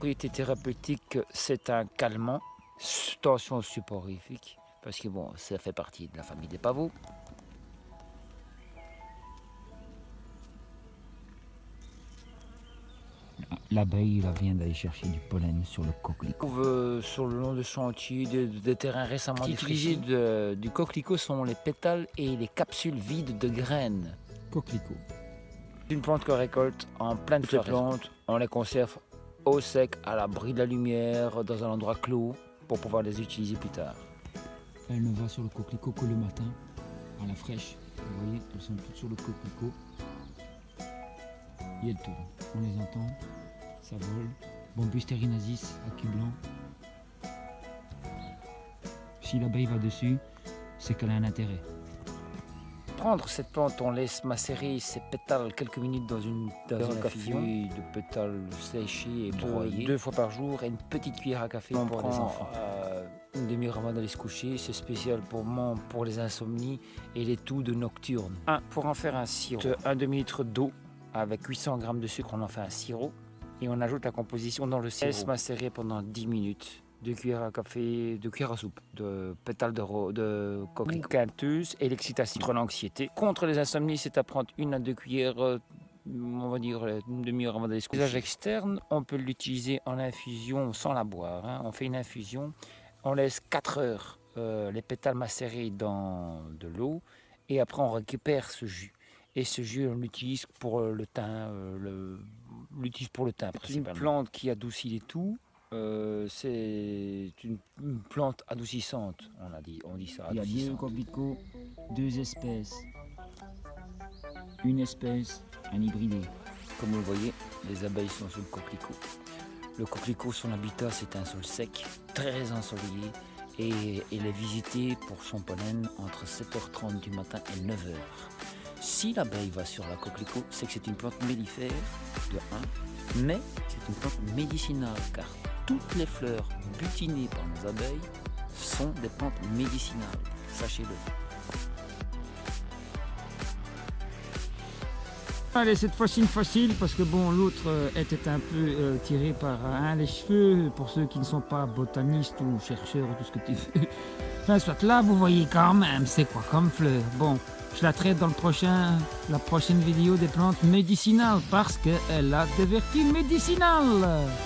propriétés thérapeutiques, c'est un calmant, tension soporifique, parce que bon, ça fait partie de la famille des pavots. L'abeille vient d'aller chercher du pollen sur le coquelicot. On trouve sur le long de sentiers, des terrains récemment utilisés du coquelicot sont les pétales et les capsules vides de graines. Coquelicot. Une plante qu'on récolte en pleine floraison. On les conserve au sec, à l'abri de la lumière, dans un endroit clos, pour pouvoir les utiliser plus tard. Elle ne va sur le coquelicot que le matin, à la fraîche. Vous voyez, elles sont toutes sur le coquelicot. Et elles tournent. On les entend, ça vole. Bombus sterinasis, accu blanc. Si l'abeille va dessus, c'est qu'elle a un intérêt. Prendre cette plante, on laisse macérer ses pétales quelques minutes dans un café de pétales séchés et broyés 2 fois par jour et une petite cuillère à café pour les enfants. Une demi-heure avant d'aller se coucher, c'est spécial pour les insomnies et les toux de nocturne. Pour en faire un sirop, un demi-litre d'eau avec 800 g de sucre, on en fait un sirop et on ajoute la composition dans le sirop. Laisse macérer pendant 10 minutes. 2 cuillères à café, 2 cuillères à soupe de pétales de coquelicot quinteuse et l'excitation contre l'anxiété. Contre les insomnies, c'est à prendre 1 à 2 cuillères, on va dire une demi-heure avant d'aller se coucher. L'usage externe, on peut l'utiliser en infusion sans la boire. On fait une infusion, on laisse 4 heures les pétales macérés dans de l'eau et après on récupère ce jus. Et ce jus, on l'utilise pour le teint, principalement. C'est une plante qui adoucit les toux. C'est une plante adoucissante, on dit ça. Il y a 2 coquelicots, 2 espèces. Une espèce, un hybridé. Comme vous le voyez, les abeilles sont sous le coquelicot. Le coquelicot, son habitat, c'est un sol sec, très ensoleillé, et il est visité pour son pollen entre 7h30 du matin et 9h. Si l'abeille va sur la coquelicot, c'est que c'est une plante mellifère, de 1, mais c'est une plante médicinale, car toutes les fleurs butinées par nos abeilles sont des plantes médicinales, sachez-le. Allez, cette fois-ci une facile parce que bon, l'autre était un peu tiré par les cheveux, pour ceux qui ne sont pas botanistes ou chercheurs ou tout ce que tu veux. Enfin, soit là, vous voyez quand même, c'est quoi comme fleur. Bon, je la traite dans la prochaine vidéo des plantes médicinales parce qu'elle a des vertus médicinales.